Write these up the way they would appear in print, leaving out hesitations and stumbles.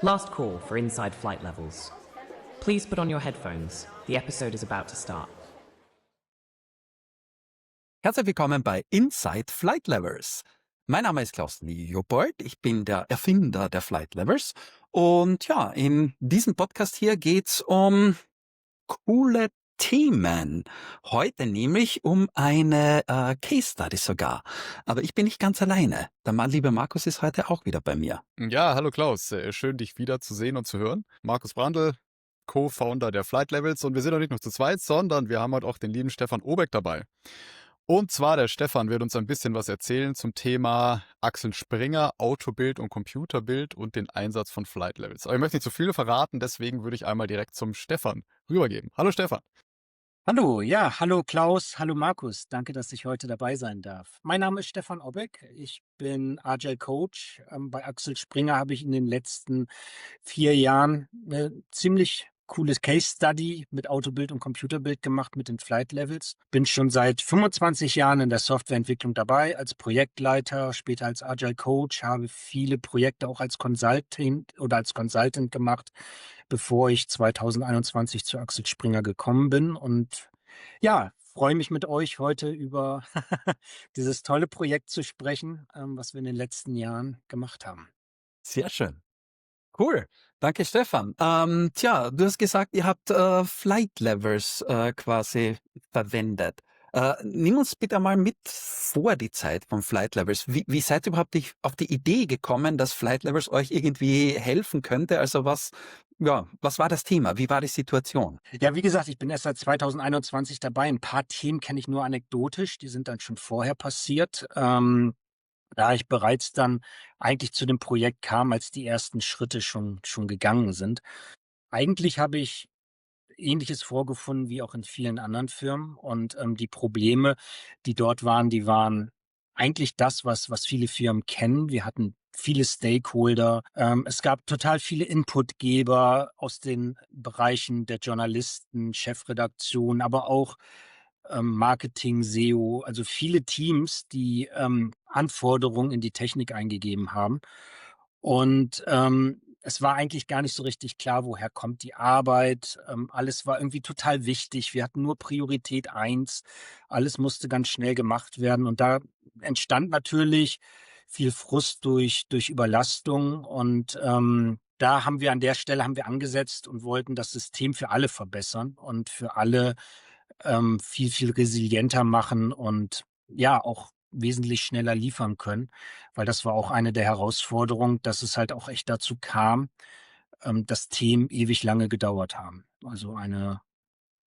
Last call for inside flight levels. Please put on your headphones. The episode is about to start. Herzlich willkommen bei Inside Flight Levels. Mein Name ist Klaus Leopold, ich bin der Erfinder der Flight Levels und ja, in diesem Podcast hier geht's um coole Themen. Heute nämlich um eine Case Study sogar. Aber ich bin nicht ganz alleine. Der Mann, lieber Markus, ist heute auch wieder bei mir. Ja, hallo Klaus, schön dich wieder zu sehen und zu hören. Markus Brandl, Co-Founder der Flight Levels, und wir sind auch nicht nur zu zweit, sondern wir haben heute auch den lieben Stefan Obeck dabei. Und zwar der Stefan wird uns ein bisschen was erzählen zum Thema Axel Springer, Autobild und Computerbild und den Einsatz von Flight Levels. Aber ich möchte nicht zu viel verraten, deswegen würde ich einmal direkt zum Stefan rübergeben. Hallo Stefan. Hallo, ja, hallo Klaus, hallo Markus. Danke, dass ich heute dabei sein darf. Mein Name ist Stefan Obeck. Ich bin Agile Coach. Bei Axel Springer habe ich in den letzten 4 Jahren eine ziemlich cooles Case Study mit Autobild und Computerbild gemacht mit den Flight Levels. Bin schon seit 25 Jahren in der Softwareentwicklung dabei, als Projektleiter, später als Agile Coach, habe viele Projekte auch als Consultant gemacht, bevor ich 2021 zu Axel Springer gekommen bin. Und ja, freue mich mit euch heute über dieses tolle Projekt zu sprechen, was wir in den letzten Jahren gemacht haben. Sehr schön. Cool. Danke, Stefan. Du hast gesagt, ihr habt Flight Levels quasi verwendet. Nimm uns bitte mal mit vor die Zeit von Flight Levels. Wie seid ihr überhaupt auf die Idee gekommen, dass Flight Levels euch irgendwie helfen könnte? Also was war das Thema? Wie war die Situation? Ja, wie gesagt, ich bin erst seit 2021 dabei. Ein paar Themen kenne ich nur anekdotisch, die sind dann schon vorher passiert. Da ich bereits dann eigentlich zu dem Projekt kam, als die ersten Schritte schon gegangen sind. Eigentlich habe ich Ähnliches vorgefunden wie auch in vielen anderen Firmen, und die Probleme, die dort waren, die waren eigentlich das, was viele Firmen kennen. Wir hatten viele Stakeholder. Es gab total viele Inputgeber aus den Bereichen der Journalisten, Chefredaktion, aber auch Marketing, SEO, also viele Teams, die Anforderungen in die Technik eingegeben haben. Und es war eigentlich gar nicht so richtig klar, woher kommt die Arbeit. Alles war irgendwie total wichtig. Wir hatten nur Priorität 1. Alles musste ganz schnell gemacht werden. Und da entstand natürlich viel Frust durch Überlastung. Und da haben wir an der Stelle angesetzt und wollten das System für alle verbessern und für alle viel, viel resilienter machen und ja, auch wesentlich schneller liefern können, weil das war auch eine der Herausforderungen, dass es halt auch echt dazu kam, dass Themen ewig lange gedauert haben. Also eine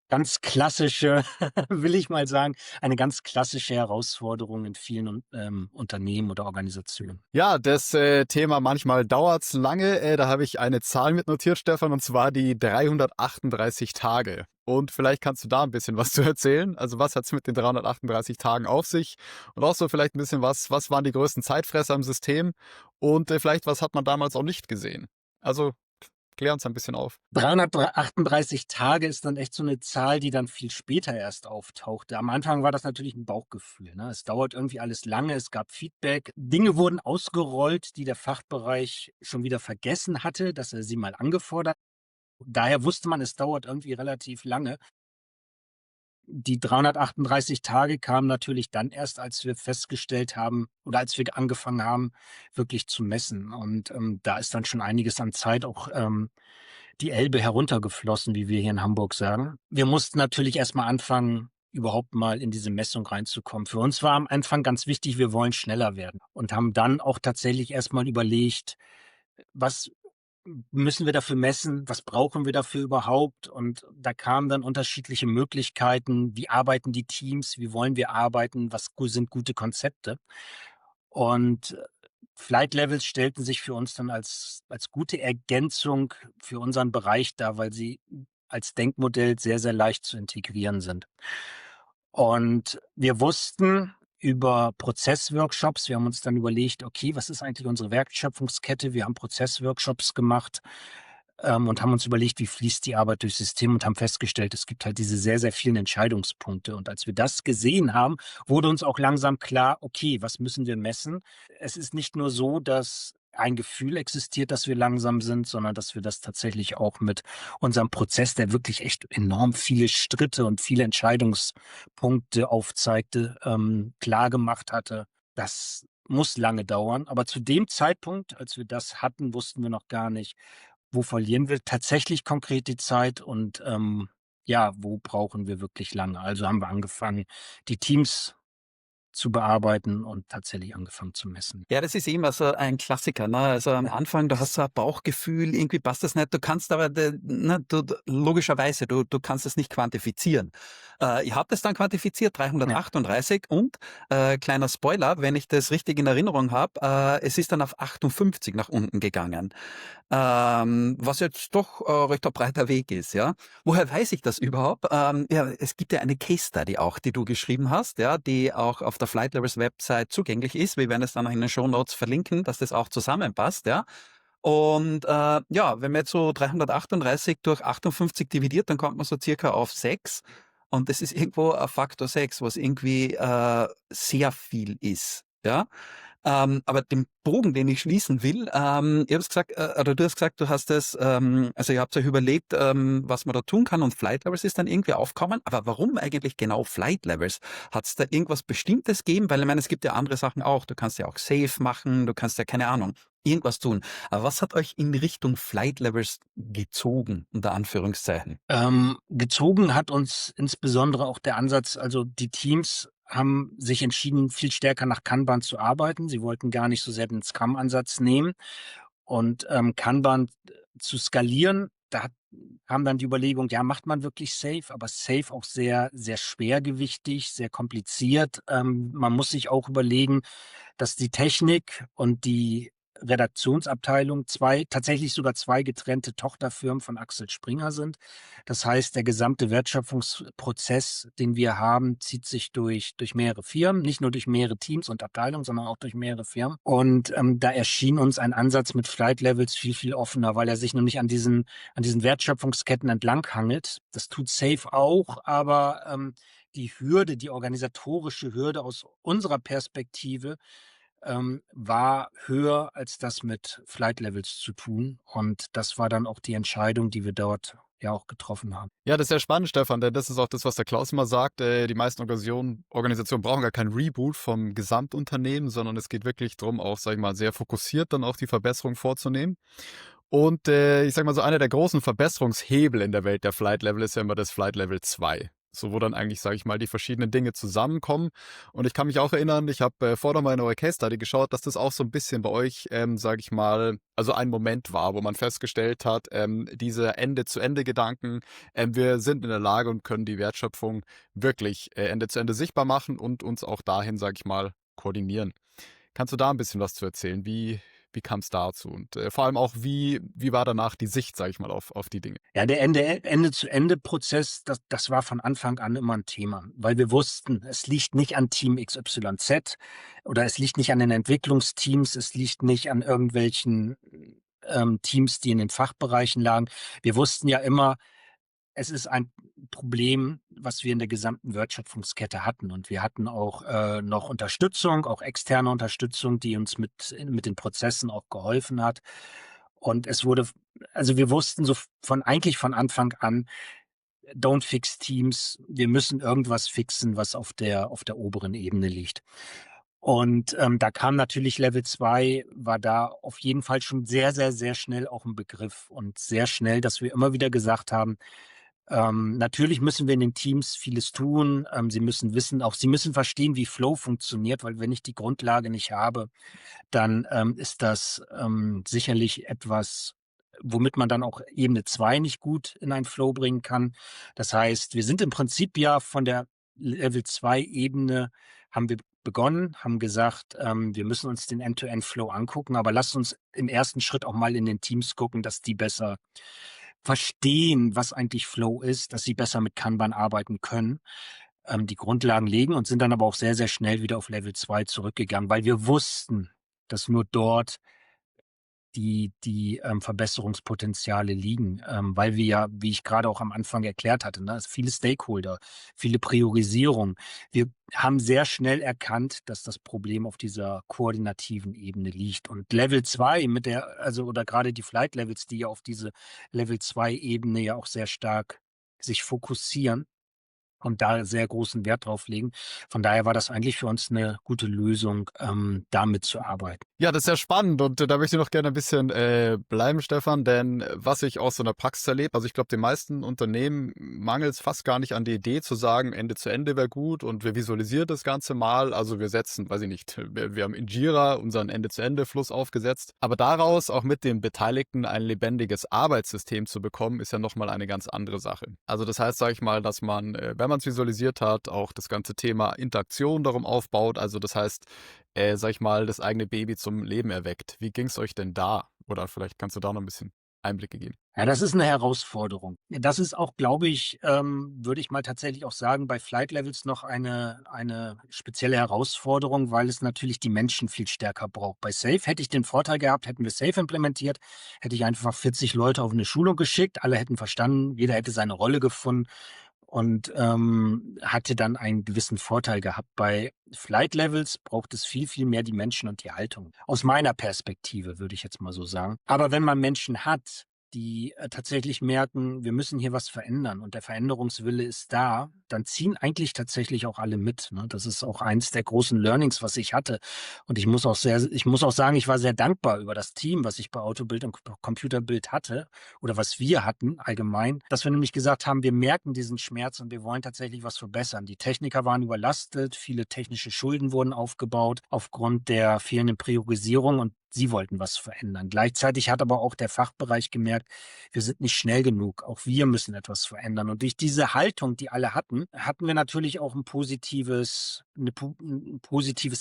ganz klassische, will ich mal sagen, eine ganz klassische Herausforderung in vielen Unternehmen oder Organisationen. Ja, das Thema manchmal dauert's lange. Da habe ich eine Zahl mitnotiert, Stefan, und zwar die 338 Tage. Und vielleicht kannst du da ein bisschen was zu erzählen. Also was hat's mit den 338 Tagen auf sich? Und auch so vielleicht ein bisschen was waren die größten Zeitfresser im System? Und vielleicht, was hat man damals auch nicht gesehen? Also klär uns ein bisschen auf. 338 Tage ist dann echt so eine Zahl, die dann viel später erst auftauchte. Am Anfang war das natürlich ein Bauchgefühl, ne? Es dauert irgendwie alles lange, es gab Feedback. Dinge wurden ausgerollt, die der Fachbereich schon wieder vergessen hatte, dass er sie mal angefordert hat. Daher wusste man, es dauert irgendwie relativ lange. Die 338 Tage kamen natürlich dann erst, als wir festgestellt haben oder als wir angefangen haben, wirklich zu messen. Und da ist dann schon einiges an Zeit auch die Elbe heruntergeflossen, wie wir hier in Hamburg sagen. Wir mussten natürlich erst mal anfangen, überhaupt mal in diese Messung reinzukommen. Für uns war am Anfang ganz wichtig, wir wollen schneller werden, und haben dann auch tatsächlich erst mal überlegt, was müssen wir dafür messen? Was brauchen wir dafür überhaupt? Und da kamen dann unterschiedliche Möglichkeiten. Wie arbeiten die Teams? Wie wollen wir arbeiten? Was sind gute Konzepte? Und Flight Levels stellten sich für uns dann als gute Ergänzung für unseren Bereich dar, weil sie als Denkmodell sehr, sehr leicht zu integrieren sind. Und wir wussten über Prozessworkshops, wir haben uns dann überlegt, okay, was ist eigentlich unsere Wertschöpfungskette? Wir haben Prozessworkshops gemacht und haben uns überlegt, wie fließt die Arbeit durchs System, und haben festgestellt, es gibt halt diese sehr, sehr vielen Entscheidungspunkte. Und als wir das gesehen haben, wurde uns auch langsam klar, okay, was müssen wir messen? Es ist nicht nur so, dass ein Gefühl existiert, dass wir langsam sind, sondern dass wir das tatsächlich auch mit unserem Prozess, der wirklich echt enorm viele Schritte und viele Entscheidungspunkte aufzeigte, klar gemacht hatte. Das muss lange dauern. Aber zu dem Zeitpunkt, als wir das hatten, wussten wir noch gar nicht, wo verlieren wir tatsächlich konkret die Zeit und ja, wo brauchen wir wirklich lange. Also haben wir angefangen, die Teams zu bearbeiten und tatsächlich angefangen zu messen. Ja, das ist immer so ein Klassiker, ne? Also am Anfang, du hast so ein Bauchgefühl, irgendwie passt das nicht. Du kannst aber, logischerweise, du kannst es nicht quantifizieren. Ich habe das dann quantifiziert, 338 und, kleiner Spoiler, wenn ich das richtig in Erinnerung habe, es ist dann auf 58 nach unten gegangen. Was jetzt doch recht ein breiter Weg ist, ja. Woher weiß ich das überhaupt? Ja, es gibt ja eine Case Study auch, die du geschrieben hast, ja, die auch auf der Flight Levels Website zugänglich ist. Wir werden es dann noch in den Shownotes verlinken, dass das auch zusammenpasst, ja. Und ja, wenn man jetzt so 338 durch 58 dividiert, dann kommt man so circa auf 6. Und das ist irgendwo ein Faktor 6, was irgendwie sehr viel ist, ja. Aber den Bogen, den ich schließen will, ihr habt gesagt, oder du hast gesagt, du hast es, also ihr habt euch überlegt, was man da tun kann und Flight Levels ist dann irgendwie aufkommen. Aber warum eigentlich genau Flight Levels? Hat es da irgendwas Bestimmtes gegeben? Weil ich meine, es gibt ja andere Sachen auch. Du kannst ja auch Safe machen, du kannst ja keine Ahnung, irgendwas tun. Aber was hat euch in Richtung Flight Levels gezogen, unter Anführungszeichen? Gezogen hat uns insbesondere auch der Ansatz, also die Teams haben sich entschieden, viel stärker nach Kanban zu arbeiten. Sie wollten gar nicht so sehr den Scrum-Ansatz nehmen und Kanban zu skalieren. Kam dann die Überlegung, ja, macht man wirklich Safe, aber Safe auch sehr, sehr schwergewichtig, sehr kompliziert. Man muss sich auch überlegen, dass die Technik und die Redaktionsabteilung tatsächlich sogar zwei getrennte Tochterfirmen von Axel Springer sind. Das heißt, der gesamte Wertschöpfungsprozess, den wir haben, zieht sich durch mehrere Firmen, nicht nur durch mehrere Teams und Abteilungen, sondern auch durch mehrere Firmen. Und da erschien uns ein Ansatz mit Flight Levels viel, viel offener, weil er sich nämlich an diesen Wertschöpfungsketten entlanghangelt. Das tut Safe auch, aber die Hürde, die organisatorische Hürde aus unserer Perspektive war höher, als das mit Flight Levels zu tun. Und das war dann auch die Entscheidung, die wir dort ja auch getroffen haben. Ja, das ist sehr spannend, Stefan, denn das ist auch das, was der Klaus immer sagt. Die meisten Organisationen brauchen gar keinen Reboot vom Gesamtunternehmen, sondern es geht wirklich darum, auch, sag ich mal, sehr fokussiert dann auch die Verbesserung vorzunehmen. Und ich sag mal so, einer der großen Verbesserungshebel in der Welt der Flight Level ist ja immer das Flight Level 2. So, wo dann eigentlich, sage ich mal, die verschiedenen Dinge zusammenkommen. Und ich kann mich auch erinnern, ich habe vorher mal in eure Case Study geschaut, dass das auch so ein bisschen bei euch, sage ich mal, also ein Moment war, wo man festgestellt hat, diese Ende-zu-Ende-Gedanken, wir sind in der Lage und können die Wertschöpfung wirklich Ende zu Ende sichtbar machen und uns auch dahin, sage ich mal, koordinieren. Kannst du da ein bisschen was zu erzählen? Wie kam es dazu? Und vor allem auch, wie war danach die Sicht, sage ich mal, auf die Dinge? Ja, der Ende-zu-Ende-Prozess, das war von Anfang an immer ein Thema, weil wir wussten, es liegt nicht an Team XYZ oder es liegt nicht an den Entwicklungsteams, es liegt nicht an irgendwelchen Teams, die in den Fachbereichen lagen. Wir wussten ja immer, es ist ein Problem, was wir in der gesamten Wertschöpfungskette hatten. Und wir hatten auch noch Unterstützung, auch externe Unterstützung, die uns mit den Prozessen auch geholfen hat. Und also wir wussten eigentlich von Anfang an, don't fix Teams, wir müssen irgendwas fixen, was auf der oberen Ebene liegt. Und da kam natürlich Level 2, war da auf jeden Fall schon sehr, sehr, sehr schnell auch ein Begriff und sehr schnell, dass wir immer wieder gesagt haben, natürlich müssen wir in den Teams vieles tun. Sie müssen wissen, auch sie müssen verstehen, wie Flow funktioniert, weil wenn ich die Grundlage nicht habe, dann ist das sicherlich etwas, womit man dann auch Ebene 2 nicht gut in einen Flow bringen kann. Das heißt, wir sind im Prinzip ja von der Level 2 Ebene haben wir begonnen, haben gesagt, wir müssen uns den End-to-End-Flow angucken, aber lasst uns im ersten Schritt auch mal in den Teams gucken, dass die besser verstehen, was eigentlich Flow ist, dass sie besser mit Kanban arbeiten können, die Grundlagen legen und sind dann aber auch sehr, sehr schnell wieder auf Level 2 zurückgegangen, weil wir wussten, dass nur dort die Verbesserungspotenziale liegen, weil wir ja, wie ich gerade auch am Anfang erklärt hatte, ne, es viele Stakeholder, viele Priorisierung. Wir haben sehr schnell erkannt, dass das Problem auf dieser koordinativen Ebene liegt. Und Level 2 oder gerade die Flight Levels, die ja auf diese Level 2 Ebene ja auch sehr stark sich fokussieren und da sehr großen Wert drauf legen. Von daher war das eigentlich für uns eine gute Lösung, damit zu arbeiten. Ja, das ist ja spannend und da möchte ich noch gerne ein bisschen bleiben, Stefan, denn was ich aus so einer Praxis erlebe, also ich glaube, den meisten Unternehmen mangelt es fast gar nicht an der Idee zu sagen, Ende zu Ende wäre gut und wir visualisieren das Ganze mal. Also wir setzen, weiß ich nicht, wir haben in Jira unseren Ende-zu-Ende-Fluss aufgesetzt, aber daraus auch mit den Beteiligten ein lebendiges Arbeitssystem zu bekommen, ist ja nochmal eine ganz andere Sache. Also das heißt, sage ich mal, dass man, wenn man es visualisiert hat, auch das ganze Thema Interaktion darum aufbaut. Also das heißt, sag ich mal, das eigene Baby zum Leben erweckt. Wie ging es euch denn da? Oder vielleicht kannst du da noch ein bisschen Einblicke geben. Ja, das ist eine Herausforderung. Das ist auch, glaube ich, würde ich mal tatsächlich auch sagen, bei Flight Levels noch eine spezielle Herausforderung, weil es natürlich die Menschen viel stärker braucht. Bei Safe hätte ich den Vorteil gehabt, hätten wir Safe implementiert, hätte ich einfach 40 Leute auf eine Schulung geschickt, alle hätten verstanden, jeder hätte seine Rolle gefunden und hatte dann einen gewissen Vorteil gehabt. Bei Flight Levels braucht es viel, viel mehr die Menschen und die Haltung. Aus meiner Perspektive, würde ich jetzt mal so sagen. Aber wenn man Menschen hat, die tatsächlich merken, wir müssen hier was verändern und der Veränderungswille ist da, dann ziehen eigentlich tatsächlich auch alle mit. Ne? Das ist auch eins der großen Learnings, was ich hatte. Und ich muss auch sagen, ich war sehr dankbar über das Team, was ich bei Autobild und Computerbild hatte oder was wir hatten allgemein, dass wir nämlich gesagt haben, wir merken diesen Schmerz und wir wollen tatsächlich was verbessern. Die Techniker waren überlastet, viele technische Schulden wurden aufgebaut aufgrund der fehlenden Priorisierung und sie wollten was verändern. Gleichzeitig hat aber auch der Fachbereich gemerkt, wir sind nicht schnell genug. Auch wir müssen etwas verändern. Und durch diese Haltung, die alle hatten wir natürlich auch ein positives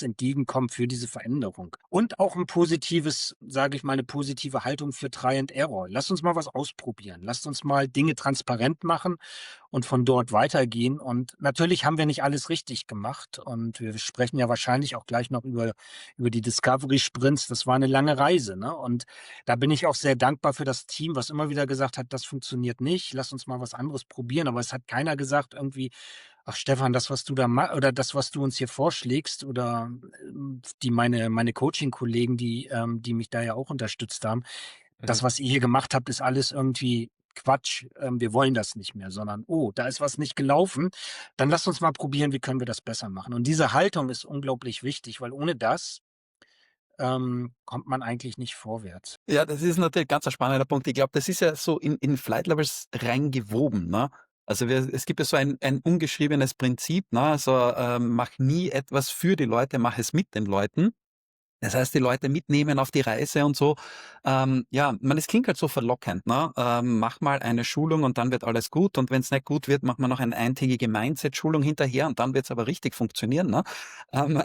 Entgegenkommen für diese Veränderung. Und auch ein positives, sage ich mal, eine positive Haltung für Try and Error. Lasst uns mal was ausprobieren. Lasst uns mal Dinge transparent machen und von dort weitergehen. Und natürlich haben wir nicht alles richtig gemacht. Und wir sprechen ja wahrscheinlich auch gleich noch über die Discovery Sprints. Das war eine lange Reise, ne? Und da bin ich auch sehr dankbar für das Team, was immer wieder gesagt hat, das funktioniert nicht, lass uns mal was anderes probieren. Aber es hat keiner gesagt irgendwie, ach Stefan, das, was du da machst, oder das, was du uns hier vorschlägst, oder meine Coaching-Kollegen, die mich da ja auch unterstützt haben, das, was ihr hier gemacht habt, ist alles irgendwie Quatsch, wir wollen das nicht mehr, sondern, oh, da ist was nicht gelaufen, dann lasst uns mal probieren, wie können wir das besser machen. Und diese Haltung ist unglaublich wichtig, weil ohne das kommt man eigentlich nicht vorwärts. Ja, das ist natürlich ganz ein spannender Punkt. Ich glaube, das ist ja so in Flight Levels reingewoben, ne? Also es gibt ja so ein ungeschriebenes Prinzip, ne? Also mach nie etwas für die Leute, mach es mit den Leuten. Das heißt, die Leute mitnehmen auf die Reise und so. Es klingt halt so verlockend, ne? Mach mal eine Schulung und dann wird alles gut. Und wenn es nicht gut wird, macht man noch eine eintägige Mindset-Schulung hinterher und dann wird es aber richtig funktionieren, ne? Ähm,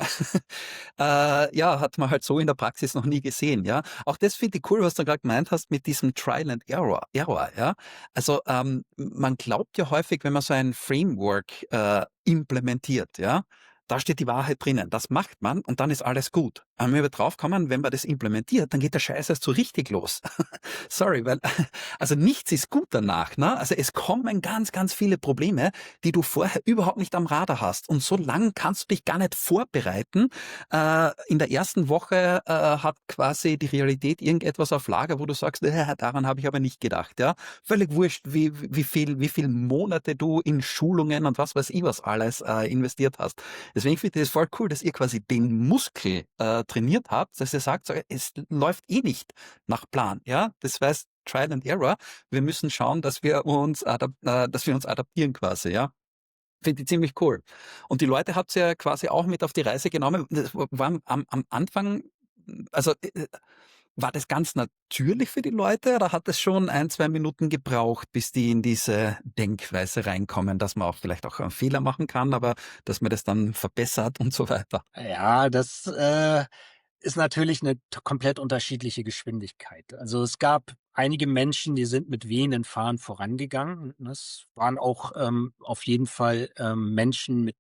hat man halt so in der Praxis noch nie gesehen, ja. Auch das finde ich cool, was du gerade gemeint hast mit diesem Trial and Error, ja. Also man glaubt ja häufig, wenn man so ein Framework implementiert, ja, da steht die Wahrheit drinnen. Das macht man und dann ist alles gut. Aber wenn wir drauf kommen, wenn man das implementiert, dann geht der Scheiß erst so richtig los. Sorry, weil also nichts ist gut danach. Ne? Also es kommen ganz, ganz viele Probleme, die du vorher überhaupt nicht am Radar hast. Und so lang kannst du dich gar nicht vorbereiten. In der ersten Woche hat quasi die Realität irgendetwas auf Lager, wo du sagst, daran habe ich aber nicht gedacht. Ja, völlig wurscht, wie viel Monate du in Schulungen und was weiß ich was alles investiert hast. Deswegen finde ich es voll cool, dass ihr quasi den Muskel trainiert habt, dass ihr sagt, so, es läuft eh nicht nach Plan. Ja, das heißt Trial and Error. Wir müssen schauen, dass wir uns adaptieren quasi. Ja. Finde ich ziemlich cool. Und die Leute habt ihr ja quasi auch mit auf die Reise genommen. Das war am Anfang, also war das ganz natürlich für die Leute oder hat es schon 1-2 Minuten gebraucht, bis die in diese Denkweise reinkommen, dass man auch vielleicht auch einen Fehler machen kann, aber dass man das dann verbessert und so weiter? Ja, ist natürlich eine komplett unterschiedliche Geschwindigkeit. Also, es gab einige Menschen, die sind mit wehenden Fahnen vorangegangen. Das waren auch, auf jeden Fall, Menschen,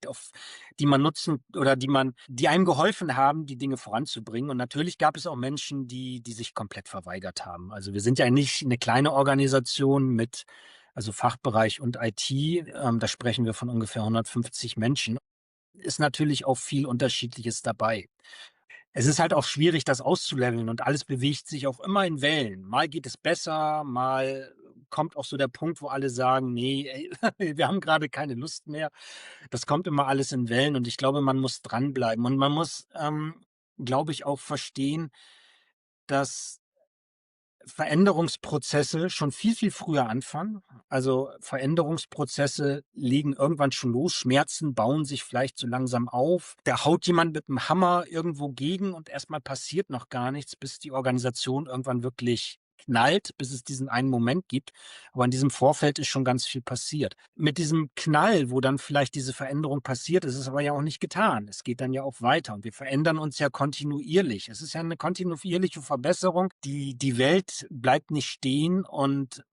die man nutzen oder die einem geholfen haben, die Dinge voranzubringen. Und natürlich gab es auch Menschen, die sich komplett verweigert haben. Also, wir sind ja nicht eine kleine Organisation mit Fachbereich und IT, da sprechen wir von ungefähr 150 Menschen. Ist natürlich auch viel Unterschiedliches dabei. Es ist halt auch schwierig, das auszuleveln und alles bewegt sich auch immer in Wellen. Mal geht es besser, mal kommt auch so der Punkt, wo alle sagen: „Ne, ey, wir haben grade keine Lust mehr.“ Das kommt immer alles in Wellen und ich glaube, man muss dranbleiben und man muss, glaube ich, auch verstehen, dass Veränderungsprozesse schon viel, viel früher anfangen. Also, Veränderungsprozesse legen irgendwann schon los. Schmerzen bauen sich vielleicht so langsam auf. Da haut jemand mit 'm Hammer irgendwo gegen und erst mal passiert noch gar nichts, bis die Organisation irgendwann wirklich knallt, bis es diesen einen Moment gibt. Aber in diesem Vorfeld ist schon ganz viel passiert. Mit diesem Knall, wo dann vielleicht diese Veränderung passiert, ist es aber ja auch nicht getan. Es geht dann ja auch weiter und wir verändern uns ja kontinuierlich. Es ist ja eine kontinuierliche Verbesserung. Die Welt bleibt nicht stehen und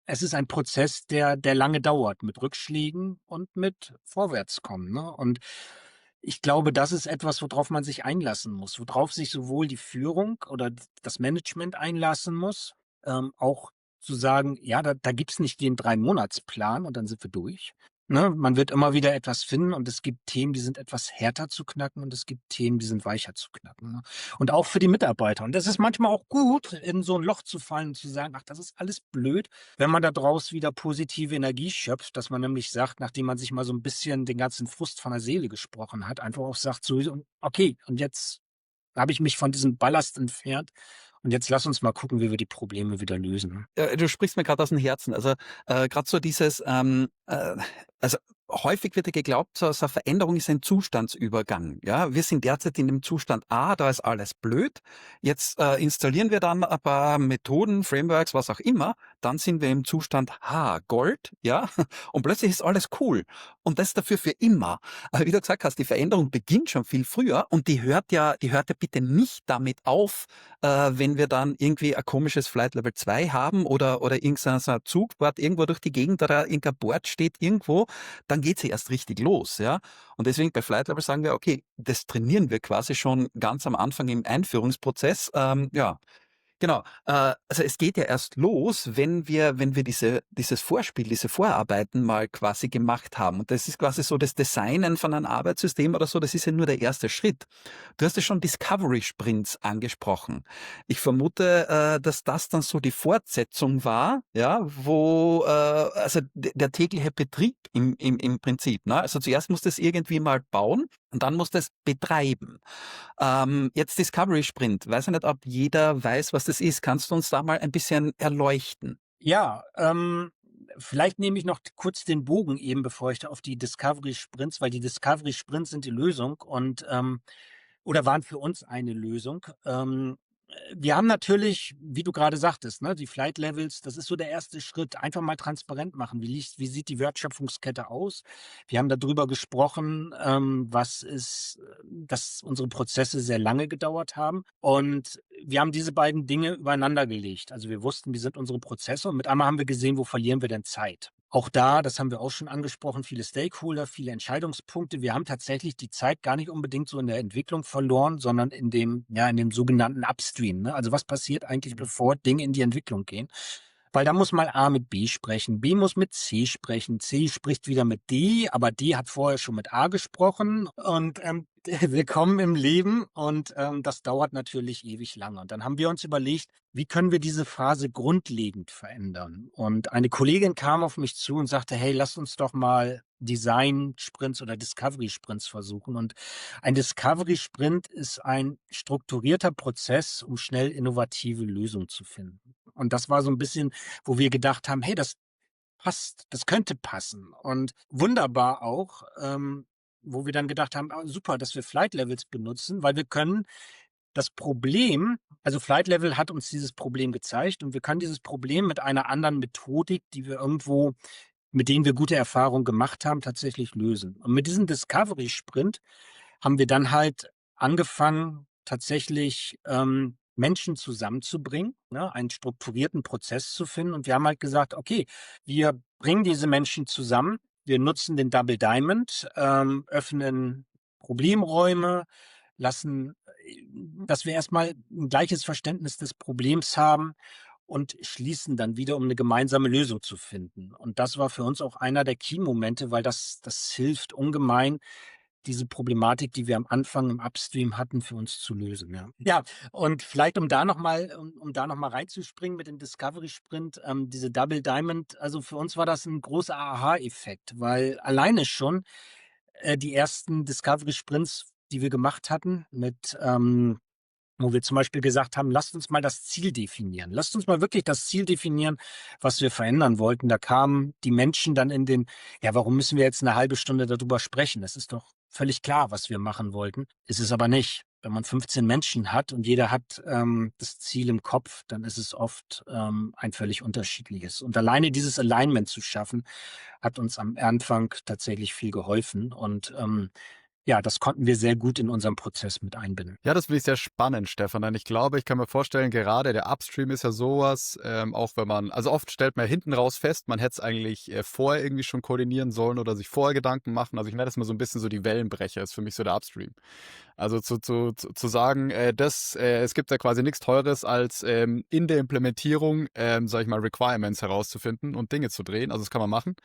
es ist ein Prozess, der lange dauert, mit Rückschlägen und mit Vorwärtskommen, ne? Und ich glaube, das ist etwas, worauf man sich einlassen muss, worauf sich sowohl die Führung oder das Management einlassen muss, auch zu sagen: „Ja, da gibt's nicht den 3-Monats-Plan und dann sind wir durch.“ Ne? Man wird immer wieder etwas finden und es gibt Themen, die sind etwas härter zu knacken und es gibt Themen, die sind weicher zu knacken, ne? Und auch für die Mitarbeiter. Und das ist manchmal auch gut, in so 'n Loch zu fallen und zu sagen: „Ach, das ist alles blöd“, wenn man da draus wieder positive Energie schöpft, dass man nämlich sagt, nachdem man sich mal so 'n bisschen den ganzen Frust von der Seele gesprochen hat, einfach auch sagt so: „Okay, und jetzt habe ich mich von diesem Ballast entfernt und jetzt lass uns mal gucken, wie wir die Probleme wieder lösen“, ne? Du sprichst mir gerade aus dem Herzen. Also, grad so dieses, also, häufig wird ja geglaubt, so 'ne Veränderung ist ein Zustandsübergang, ja? Wir sind derzeit in dem Zustand A, da ist alles blöd. Jetzt, installieren wir dann ein paar Methoden, Frameworks, was auch immer, dann sind wir im Zustand H, Gold, ja? Und plötzlich ist alles cool. Und das dafür für immer. Aber wie du gesagt hast, die Veränderung beginnt schon viel früher und die hört ja bitte nicht damit auf, wenn wir dann irgendwie ein komisches Flight Level 2 haben oder irgend so 'n Zug fährt irgendwo durch die Gegend oder irgendein Board steht irgendwo, dann geht's ja erst richtig los, ja? Und deswegen bei Flight Level sagen wir: „Okay, das trainieren wir quasi schon ganz am Anfang im Einführungsprozess.“ Ja, genau. Also es geht ja erst los, wenn wir dieses Vorspiel, diese Vorarbeiten mal quasi gemacht haben. Und das ist quasi so das Designen von einem Arbeitssystem oder so, das ist ja nur der erste Schritt. Du hast ja schon Discovery Sprints angesprochen. Ich vermute, dass das dann so die Fortsetzung war, ja, wo also der tägliche Betrieb im Prinzip. Ne? Also zuerst muss das irgendwie mal bauen und dann muss das betreiben. Jetzt Discovery Sprint. Weiß ich nicht, ob jeder weiß, was das ist. Kannst du uns da mal ein bisschen erleuchten? Ja, vielleicht nehme ich noch kurz den Bogen eben, bevor ich da auf die Discovery Sprints, weil die Discovery Sprints sind die Lösung und, oder waren für uns eine Lösung. Wir haben natürlich, wie du gerade sagtest, ne, die Flight Levels, das ist so der erste Schritt. Einfach mal transparent machen. Wie sieht die Wertschöpfungskette aus? Wir haben darüber gesprochen, dass unsere Prozesse sehr lange gedauert haben und wir haben diese beiden Dinge übereinander gelegt. Also, wir wussten, wie sind unsere Prozesse und mit einmal haben wir gesehen, wo verlieren wir denn Zeit? Auch da, das haben wir auch schon angesprochen, viele Stakeholder, viele Entscheidungspunkte. Wir haben tatsächlich die Zeit gar nicht unbedingt so in der Entwicklung verloren, sondern in dem sogenannten Upstream, ne? Also, was passiert eigentlich, bevor Dinge in die Entwicklung gehen? Weil da muss mal A mit B sprechen, B muss mit C sprechen, C spricht wieder mit D, aber D hat vorher schon mit A gesprochen und, willkommen im Leben und, das dauert natürlich ewig lange. Und dann haben wir uns überlegt, wie können wir diese Phase grundlegend verändern? Und eine Kollegin kam auf mich zu und sagte: „Hey, lass uns doch mal Design-Sprints oder Discovery-Sprints versuchen.“ Und ein Discovery-Sprint ist ein strukturierter Prozess, um schnell innovative Lösungen zu finden. Und das war so ein bisschen, wo wir gedacht haben: „Hey, das passt, das könnte passen.“ Und wunderbar auch, wo wir dann gedacht haben: „Ah, super, dass wir Flight Levels benutzen, weil wir können das Problem“, also Flight Level hat uns dieses Problem gezeigt und wir können dieses Problem mit einer anderen Methodik, mit denen wir gute Erfahrungen gemacht haben, tatsächlich lösen. Und mit diesem Discovery Sprint haben wir dann halt angefangen, tatsächlich Menschen zusammenzubringen, ne, einen strukturierten Prozess zu finden. Und wir haben halt gesagt, okay, wir bringen diese Menschen zusammen, wir nutzen den Double Diamond, öffnen Problemräume, lassen, dass wir erstmal ein gleiches Verständnis des Problems haben und schließen dann wieder, um eine gemeinsame Lösung zu finden. Und das war für uns auch einer der Key-Momente, weil das hilft ungemein, diese Problematik, die wir am Anfang im Upstream hatten, für uns zu lösen, ja. Ja, und vielleicht, um da noch mal reinzuspringen mit dem Discovery Sprint, diese Double Diamond, also für uns war das ein großer Aha-Effekt, weil alleine schon, die ersten Discovery Sprints, die wir gemacht hatten mit, wo wir zum Beispiel gesagt haben: „Lasst uns mal das Ziel definieren. Lasst uns mal wirklich das Ziel definieren, was wir verändern wollten." Da kamen die Menschen dann in den: „Ja, warum müssen wir jetzt eine halbe Stunde darüber sprechen? Es ist doch völlig klar, was wir machen wollten." Ist es aber nicht. Wenn man 15 Menschen hat und jeder hat, das Ziel im Kopf, dann ist es oft, ein völlig unterschiedliches. Und alleine dieses Alignment zu schaffen, hat uns am Anfang tatsächlich viel geholfen und, ja, das konnten wir sehr gut in unserem Prozess mit einbinden. Ja, das finde ich sehr spannend, Stefan. Denn ich glaube, ich kann mir vorstellen, gerade der Upstream ist ja sowas, auch wenn man, also oft stellt man hinten raus fest, man hätte es eigentlich vorher irgendwie schon koordinieren sollen oder sich vorher Gedanken machen. Also ich nenne das mal so ein bisschen so die Wellenbrecher, ist für mich so der Upstream. Also zu sagen, es gibt ja quasi nichts Teures, als in der Implementierung, sag ich mal, Requirements herauszufinden und Dinge zu drehen. Also das kann man machen.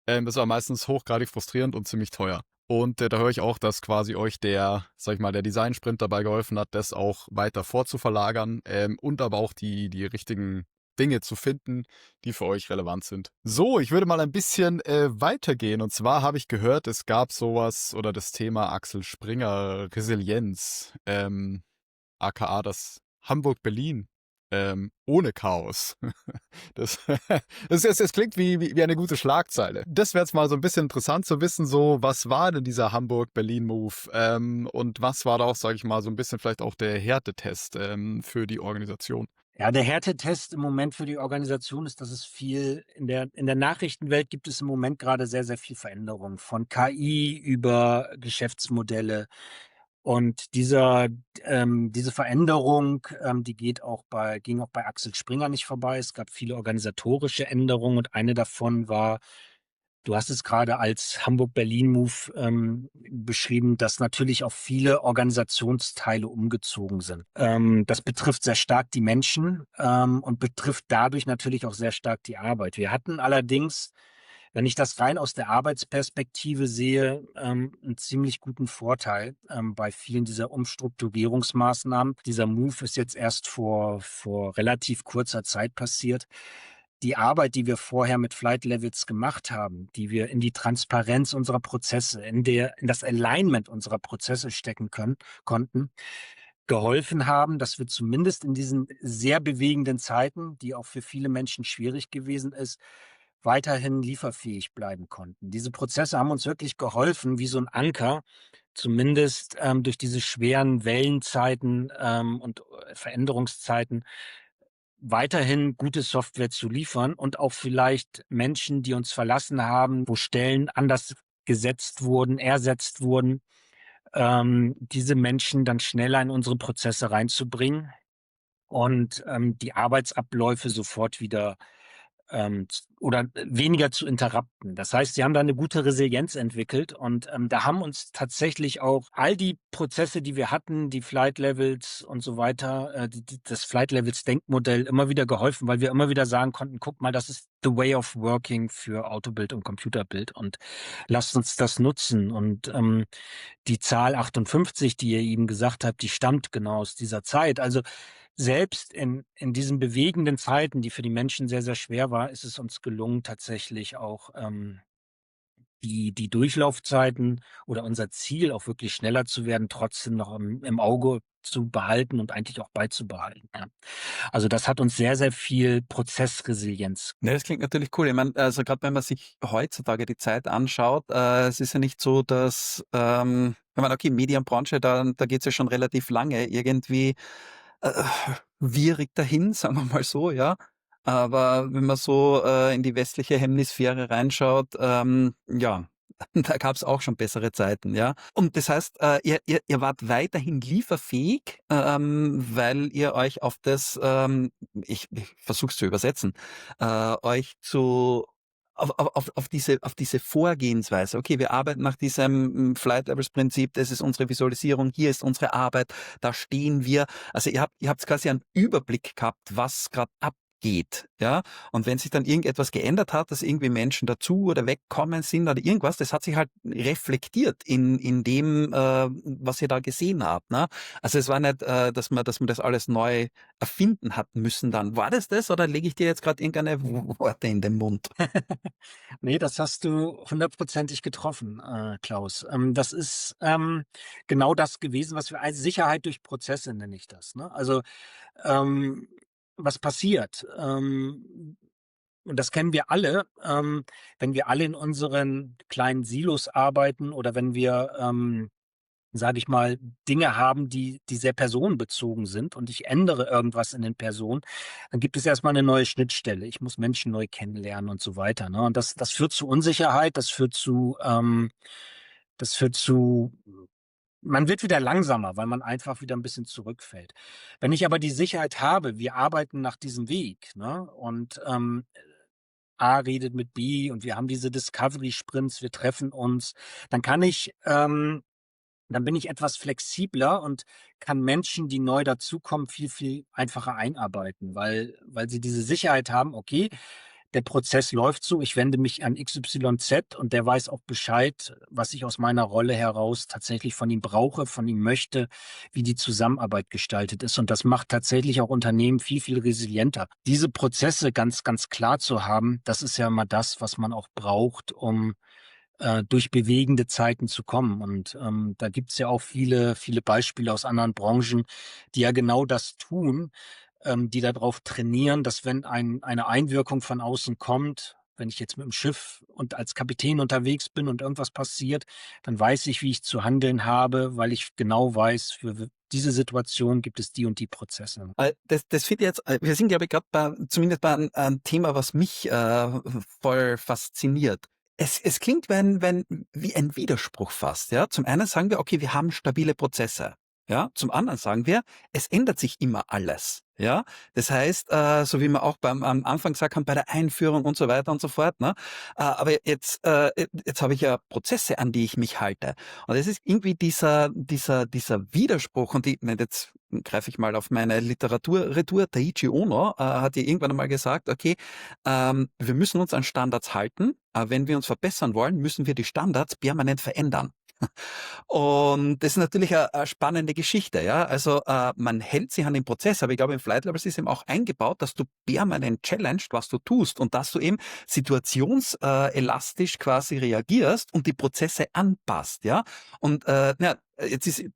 Das war meistens hochgradig frustrierend und ziemlich teuer. Und da höre ich auch, dass quasi euch sag ich mal, der Design-Sprint dabei geholfen hat, das auch weiter vorzuverlagern und aber auch die richtigen Dinge zu finden, die für euch relevant sind. So, ich würde mal ein bisschen weitergehen. Und zwar habe ich gehört, es gab sowas oder das Thema Axel Springer Resilienz, aka das Hamburg-Berlin ohne Chaos. Das, das klingt wie eine gute Schlagzeile. Das wäre jetzt mal so ein bisschen interessant zu wissen, so was war denn dieser Hamburg-Berlin-Move und was war da auch, sage ich mal, so ein bisschen vielleicht auch der Härtetest für die Organisation? Ja, der Härtetest im Moment für die Organisation ist, dass es viel in der Nachrichtenwelt gibt es im Moment gerade sehr, sehr viel Veränderung, von KI über Geschäftsmodelle. Und diese Veränderung, die ging auch bei Axel Springer nicht vorbei. Es gab viele organisatorische Änderungen und eine davon war, du hast es gerade als Hamburg-Berlin-Move beschrieben, dass natürlich auch viele Organisationsteile umgezogen sind. Das betrifft sehr stark die Menschen und betrifft dadurch natürlich auch sehr stark die Arbeit. Wir hatten allerdings, wenn ich das rein aus der Arbeitsperspektive sehe, einen ziemlich guten Vorteil bei vielen dieser Umstrukturierungsmaßnahmen. Dieser Move ist jetzt erst vor relativ kurzer Zeit passiert. Die Arbeit, die wir vorher mit Flight Levels gemacht haben, die wir in die Transparenz unserer Prozesse, in das Alignment unserer Prozesse stecken konnten, geholfen haben, dass wir zumindest in diesen sehr bewegenden Zeiten, die auch für viele Menschen schwierig gewesen ist, weiterhin lieferfähig bleiben konnten. Diese Prozesse haben uns wirklich geholfen, wie so ein Anker, zumindest durch diese schweren Wellenzeiten und Veränderungszeiten weiterhin gute Software zu liefern und auch vielleicht Menschen, die uns verlassen haben, wo Stellen anders gesetzt wurden, ersetzt wurden, diese Menschen dann schneller in unsere Prozesse reinzubringen und die Arbeitsabläufe sofort wieder oder weniger zu interrupten. Das heißt, sie haben da eine gute Resilienz entwickelt und da haben uns tatsächlich auch all die Prozesse, die wir hatten, die Flight Levels und so weiter, das Flight Levels Denkmodell immer wieder geholfen, weil wir immer wieder sagen konnten, guck mal, das ist the way of working für Autobild und Computerbild und lasst uns das nutzen. Und die Zahl 58, die ihr eben gesagt habt, die stammt genau aus dieser Zeit. Also selbst in diesen bewegenden Zeiten, die für die Menschen sehr, sehr schwer war, ist es uns gelungen, tatsächlich auch die Durchlaufzeiten oder unser Ziel, auch wirklich schneller zu werden, trotzdem noch im Auge zu behalten und eigentlich auch beizubehalten. Ja. Also das hat uns sehr, sehr viel Prozessresilienz. Ne, das klingt natürlich cool. Ich meine, also gerade wenn man sich heutzutage die Zeit anschaut, es ist ja nicht so, dass, ich meine, okay, Medienbranche, da geht's ja schon relativ lange irgendwie äh, wirrig dahin, sagen wir mal so, ja. Aber wenn man so in die westliche Hemisphäre reinschaut, ja, Da gab es auch schon bessere Zeiten, ja. Und das heißt, ihr wart weiterhin lieferfähig, weil ihr euch auf das, ich versuche es zu übersetzen, euch auf diese Vorgehensweise. Okay, wir arbeiten nach diesem Flight Levels Prinzip, das ist unsere Visualisierung, hier ist unsere Arbeit, da stehen wir. Also ihr habt quasi einen Überblick gehabt, was gerade abgeht, ja. Und wenn sich dann irgendetwas geändert hat, dass irgendwie Menschen dazu oder wegkommen sind oder irgendwas, das hat sich halt reflektiert in dem, was ihr da gesehen habt. Ne? Also es war nicht, dass man das alles neu erfinden hat müssen dann. War das oder lege ich dir jetzt gerade irgendeine Worte in den Mund? Nee, das hast du hundertprozentig getroffen, Klaus. Das ist genau das gewesen, was wir als Sicherheit durch Prozesse nenne ich das. Ne? Also ähm, was passiert? Und das kennen wir alle, wenn wir alle in unseren kleinen Silos arbeiten oder wenn wir, sage ich mal, Dinge haben, die sehr personenbezogen sind und ich ändere irgendwas in den Personen, dann gibt es erstmal eine neue Schnittstelle. Ich muss Menschen neu kennenlernen und so weiter, ne? Und das führt zu Unsicherheit, das führt zu man wird wieder langsamer, weil man einfach wieder ein bisschen zurückfällt. Wenn ich aber die Sicherheit habe, wir arbeiten nach diesem Weg, ne, und, A redet mit B und wir haben diese Discovery Sprints, wir treffen uns, dann kann ich dann bin ich etwas flexibler und kann Menschen, die neu dazukommen, viel einfacher einarbeiten, weil sie diese Sicherheit haben: „Okay, der Prozess läuft so, ich wende mich an XYZ und der weiß auch Bescheid, was ich aus meiner Rolle heraus tatsächlich von ihm brauche, von ihm möchte, wie die Zusammenarbeit gestaltet ist.“ Und das macht tatsächlich auch Unternehmen viel resilienter. Diese Prozesse ganz klar zu haben, das ist ja immer das, was man auch braucht, um durch bewegende Zeiten zu kommen. Und da gibt's ja auch viele Beispiele aus anderen Branchen, die ja genau das tun, die darauf trainieren, dass wenn eine Einwirkung von außen kommt, wenn ich jetzt mit dem Schiff und als Kapitän unterwegs bin und irgendwas passiert, dann weiß ich, wie ich zu handeln habe, weil ich genau weiß, für diese Situation gibt es die und die Prozesse. Das finde ich jetzt, wir sind, glaube ich, gerade zumindest bei einem Thema, was mich voll fasziniert. Es klingt wie ein Widerspruch fast. Ja? Zum einen sagen wir, okay, wir haben stabile Prozesse. Ja? Zum anderen sagen wir, es ändert sich immer alles. Ja, das heißt, so wie wir auch am Anfang gesagt haben, bei der Einführung und so weiter und so fort. Ne? Aber jetzt habe ich ja Prozesse, an die ich mich halte. Und es ist irgendwie dieser Widerspruch. Und jetzt greife ich mal auf meine Literaturretour. Taiichi Ohno hat ja irgendwann einmal gesagt, okay, wir müssen uns an Standards halten, aber wenn wir uns verbessern wollen, müssen wir die Standards permanent verändern. Und das ist natürlich eine spannende Geschichte, ja. Also man hält sich an den Prozess, aber ich glaube, im Flight Levels ist eben auch eingebaut, dass du permanent challenged, was du tust und dass du eben situationselastisch quasi reagierst und die Prozesse anpasst, ja. Und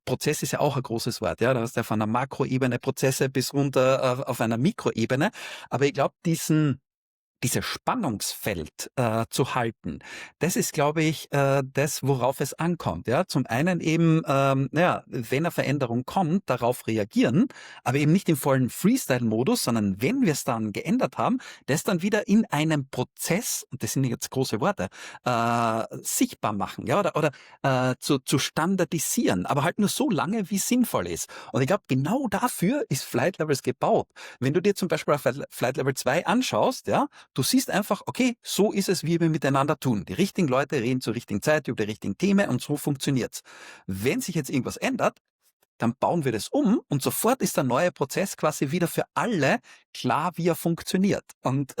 Prozess ist ja auch ein großes Wort, ja. Da hast du ja von einer Makroebene Prozesse bis runter auf einer Mikroebene. Aber ich glaube, dieses Spannungsfeld zu halten, das ist, glaube ich, das, worauf es ankommt. Ja, zum einen eben, wenn eine Veränderung kommt, darauf reagieren, aber eben nicht im vollen Freestyle-Modus, sondern wenn wir es dann geändert haben, das dann wieder in einem Prozess, und das sind jetzt große Worte, sichtbar machen, ja, oder zu standardisieren, aber halt nur so lange, wie es sinnvoll ist. Und ich glaube, genau dafür ist Flight Levels gebaut. Wenn du dir zum Beispiel auf Flight Level 2 anschaust, ja, du siehst einfach, okay, so ist es, wie wir miteinander tun. Die richtigen Leute reden zur richtigen Zeit über die richtigen Themen und so funktioniert's. Wenn sich jetzt irgendwas ändert, dann bauen wir das um und sofort ist der neue Prozess quasi wieder für alle klar, wie er funktioniert. Und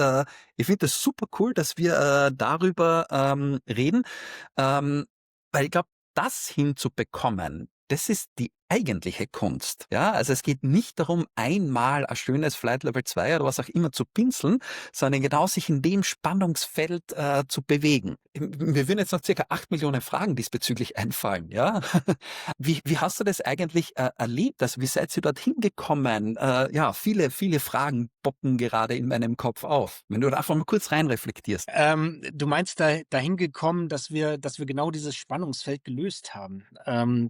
ich finde das super cool, dass wir darüber reden, weil ich glaube, das hinzubekommen, das ist die eigentliche Kunst. Ja, also es geht nicht darum, einmal ein schönes Flight Level 2 oder was auch immer zu pinseln, sondern genau sich in dem Spannungsfeld zu bewegen. Mir würden jetzt noch circa 8 Millionen Fragen diesbezüglich einfallen. Ja, wie hast du das eigentlich erlebt? Also wie seid ihr dorthin gekommen? Ja, viele Fragen poppen gerade in meinem Kopf auf. Wenn du da einfach mal kurz rein reflektierst. Du meinst dahin gekommen, dass wir genau dieses Spannungsfeld gelöst haben,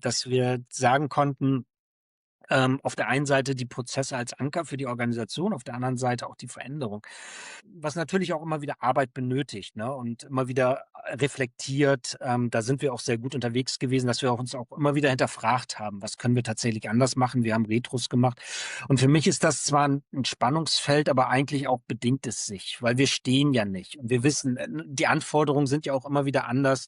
dass wir sagen konnten, Auf der einen Seite die Prozesse als Anker für die Organisation, auf der anderen Seite auch die Veränderung. Was natürlich auch immer wieder Arbeit benötigt, ne, und immer wieder reflektiert. Da sind wir auch sehr gut unterwegs gewesen, dass wir uns auch immer wieder hinterfragt haben: „Was können wir tatsächlich anders machen?“ Wir haben Retros gemacht. Und für mich ist das zwar 'n Spannungsfeld, aber eigentlich auch bedingt es sich, weil wir stehen ja nicht. Und wir wissen, die Anforderungen sind ja auch immer wieder anders.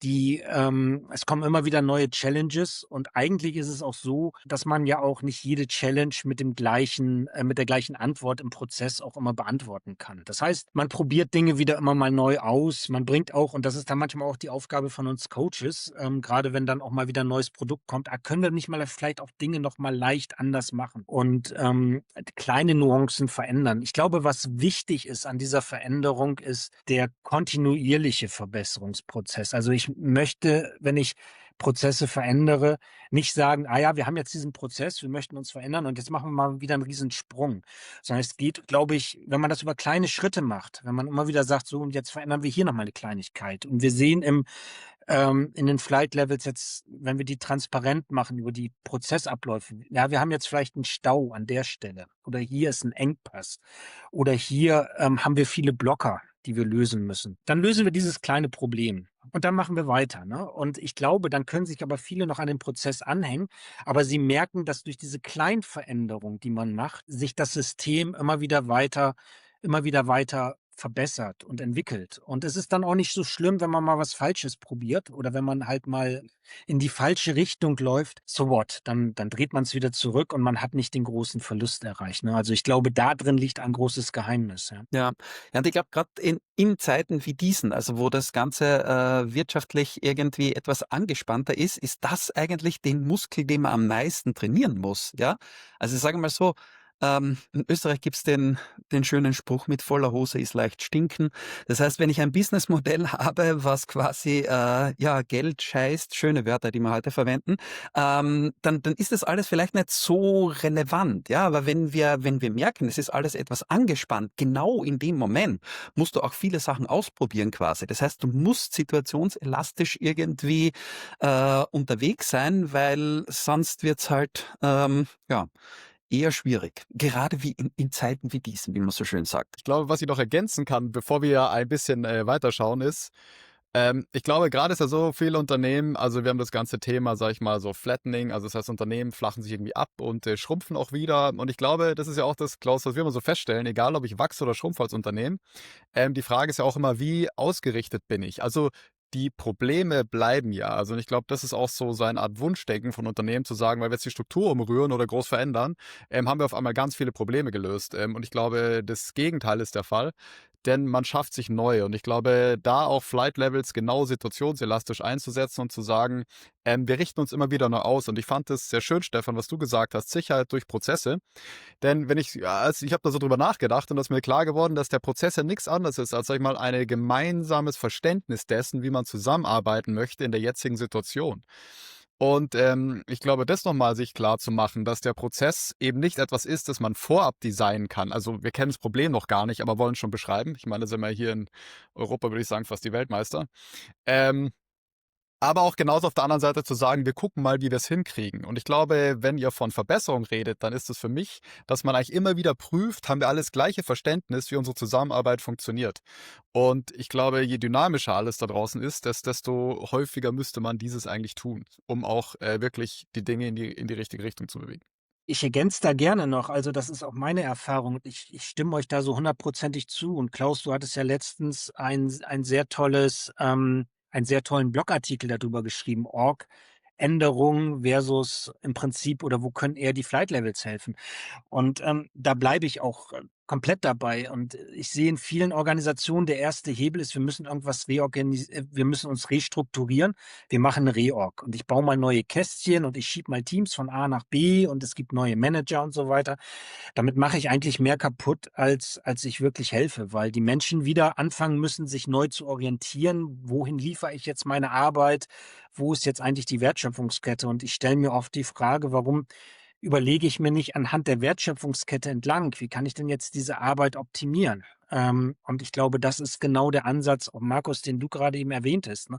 Es kommen immer wieder neue Challenges und eigentlich ist es auch so, dass man ja auch nicht jede Challenge mit der gleichen Antwort im Prozess auch immer beantworten kann. Das heißt, man probiert Dinge wieder immer mal neu aus. Man bringt auch, und das ist dann manchmal auch die Aufgabe von uns Coaches, grade wenn dann auch mal wieder 'n neues Produkt kommt, können wir nicht mal vielleicht auch Dinge noch mal leicht anders machen und, kleine Nuancen verändern. Ich glaube, was wichtig ist an dieser Veränderung, ist der kontinuierliche Verbesserungsprozess. Also, ich möchte, wenn ich Prozesse verändere, nicht sagen: „Ah ja, wir haben jetzt diesen Prozess, wir möchten uns verändern und jetzt machen wir mal wieder 'n Riesensprung.“ Sondern es geht, glaube ich, wenn man das über kleine Schritte macht, wenn man immer wieder sagt: „So, und jetzt verändern wir hier noch mal 'ne Kleinigkeit.“ Und wir sehen in den Flight Levels jetzt, wenn wir die transparent machen über die Prozessabläufe. Ja, wir haben jetzt vielleicht 'n Stau an der Stelle oder hier ist 'n Engpass oder hier, haben wir viele Blocker, die wir lösen müssen. Dann lösen wir dieses kleine Problem und dann machen wir weiter, ne? Und ich glaube, dann können sich aber viele noch an den Prozess anhängen, aber sie merken, dass durch diese Kleinveränderung, die man macht, sich das System immer wieder weiter verbessert und entwickelt. Und es ist dann auch nicht so schlimm, wenn man mal was Falsches probiert oder wenn man halt mal in die falsche Richtung läuft. So what? Dann dreht man es wieder zurück und man hat nicht den großen Verlust erreicht, ne? Also, ich glaube, da drin liegt ein großes Geheimnis, ja. Ja. Ja, und ich glaube, gerade in Zeiten wie diesen, also wo das Ganze wirtschaftlich irgendwie etwas angespannter ist das eigentlich den Muskel, den man am meisten trainieren muss, ja? Also, ich sage mal so, in Österreich gibt's den schönen Spruch: „Mit voller Hose ist leicht stinken.“ Das heißt, wenn ich ein Businessmodell habe, was quasi, ja, Geld scheißt, schöne Wörter, die wir heute verwenden, dann ist das alles vielleicht nicht so relevant, ja? Aber wenn wir merken, es ist alles etwas angespannt, genau in dem Moment musst du auch viele Sachen ausprobieren quasi. Das heißt, du musst situationselastisch irgendwie, unterwegs sein, weil sonst wird's halt, ja, eher schwierig. Gerade wie in Zeiten wie diesen, wie man so schön sagt. Ich glaube, was ich noch ergänzen kann, bevor wir ein bisschen weiterschauen, ist, ich glaube, gerade ist ja so viele Unternehmen, also wir haben das ganze Thema, sag ich mal, so Flattening, also das heißt, Unternehmen flachen sich irgendwie ab und schrumpfen auch wieder. Und ich glaube, das ist ja auch das, Klaus, was wir immer so feststellen, egal ob ich wachse oder schrumpfe als Unternehmen. Die Frage ist ja auch immer, wie ausgerichtet bin ich? Also die Probleme bleiben ja. Also und ich glaube, das ist auch so eine Art Wunschdenken von Unternehmen zu sagen, weil wir jetzt die Struktur umrühren oder groß verändern, haben wir auf einmal ganz viele Probleme gelöst. Und ich glaube, das Gegenteil ist der Fall. Denn man schafft sich neue. Und ich glaube, da auch Flight Levels genau situationselastisch einzusetzen und zu sagen, wir richten uns immer wieder neu aus. Und ich fand es sehr schön, Stefan, was du gesagt hast, Sicherheit durch Prozesse. Denn wenn ich, ja, also ich habe da so drüber nachgedacht und es ist mir klar geworden, dass der Prozess ja nichts anderes ist als, sag ich mal, ein gemeinsames Verständnis dessen, wie man zusammenarbeiten möchte in der jetzigen Situation. Und ich glaube, das nochmal sich klar zu machen, dass der Prozess eben nicht etwas ist, das man vorab designen kann. Also wir kennen das Problem noch gar nicht, aber wollen schon beschreiben. Ich meine, da sind wir hier in Europa, würde ich sagen, fast die Weltmeister. Ähm, aber auch genauso auf der anderen Seite zu sagen, wir gucken mal, wie wir es hinkriegen. Und ich glaube, wenn ihr von Verbesserung redet, dann ist es für mich, dass man eigentlich immer wieder prüft, haben wir alles gleiche Verständnis, wie unsere Zusammenarbeit funktioniert. Und ich glaube, je dynamischer alles da draußen ist, desto häufiger müsste man dieses eigentlich tun, um auch wirklich die Dinge in die richtige Richtung zu bewegen. Ich ergänze da gerne noch, also, das ist auch meine Erfahrung. Ich stimme euch da so hundertprozentig zu. Und Klaus, du hattest ja letztens einen sehr tollen Blogartikel darüber geschrieben, Org-Änderungen versus im Prinzip oder wo können eher die Flight Levels helfen? Und, da bleibe ich auch, komplett dabei. Und ich sehe in vielen Organisationen, der erste Hebel ist, wir müssen uns restrukturieren. Wir machen 'ne Reorg und ich baue mal neue Kästchen und ich schiebe mal Teams von A nach B und es gibt neue Manager und so weiter. Damit mache ich eigentlich mehr kaputt, als ich wirklich helfe, weil die Menschen wieder anfangen müssen, sich neu zu orientieren. Wohin liefere ich jetzt meine Arbeit? Wo ist jetzt eigentlich die Wertschöpfungskette? Und ich stelle mir oft die Frage, warum überlege ich mir nicht anhand der Wertschöpfungskette entlang, wie kann ich denn jetzt diese Arbeit optimieren? Und ich glaube, das ist genau der Ansatz, auch Markus, den du gerade eben erwähntest, ne?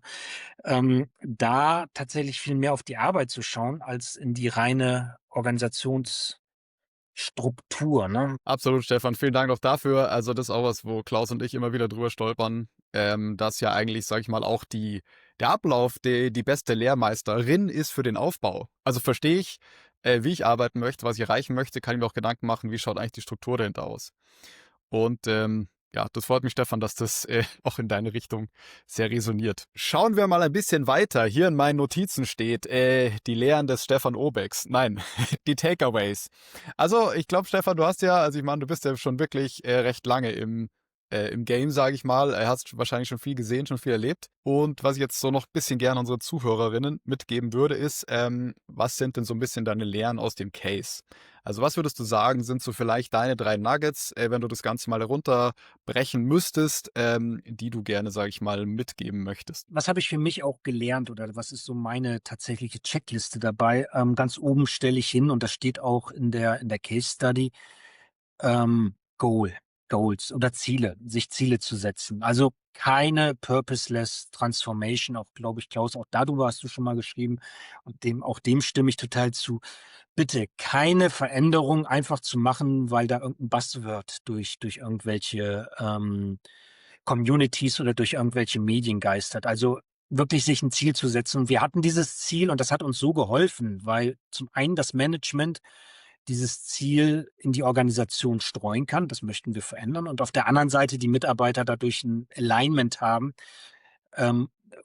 Da tatsächlich viel mehr auf die Arbeit zu schauen, als in die reine Organisationsstruktur, ne? Absolut, Stefan. Vielen Dank noch dafür. Also das ist auch was, wo Klaus und ich immer wieder drüber stolpern, dass ja eigentlich, sage ich mal, auch der Ablauf die beste Lehrmeisterin ist für den Aufbau. Also verstehe ich, wie ich arbeiten möchte, was ich erreichen möchte, kann ich mir auch Gedanken machen, wie schaut eigentlich die Struktur dahinter aus. Und ja, das freut mich, Stefan, dass das auch in deine Richtung sehr resoniert. Schauen wir mal ein bisschen weiter. Hier in meinen Notizen steht die Lehren des Stefan Obecks. Nein, die Takeaways. Also ich glaube, Stefan, du hast ja, also ich meine, du bist ja schon wirklich recht lange im Game, sage ich mal. Hast wahrscheinlich schon viel gesehen, schon viel erlebt. Und was ich jetzt so noch ein bisschen gerne unseren Zuhörerinnen mitgeben würde, ist, was sind denn so ein bisschen deine Lehren aus dem Case? Also was würdest du sagen, sind so vielleicht deine 3 Nuggets, wenn du das Ganze mal herunterbrechen müsstest, die du gerne, sage ich mal, mitgeben möchtest? Was habe ich für mich auch gelernt oder was ist so meine tatsächliche Checkliste dabei? Ganz oben stelle ich hin und das steht auch in der Case Study, Goals oder Ziele, sich Ziele zu setzen. Also keine purposeless Transformation, auch glaube ich, Klaus, auch darüber hast du schon mal geschrieben und dem stimme ich total zu. Bitte keine Veränderung einfach zu machen, weil da irgendein Buzzword durch irgendwelche Communities oder durch irgendwelche Medien geistert. Also wirklich sich ein Ziel zu setzen. Und wir hatten dieses Ziel und das hat uns so geholfen, weil zum einen das Management dieses Ziel in die Organisation streuen kann. Das möchten wir verändern. Und auf der anderen Seite die Mitarbeiter dadurch ein Alignment haben.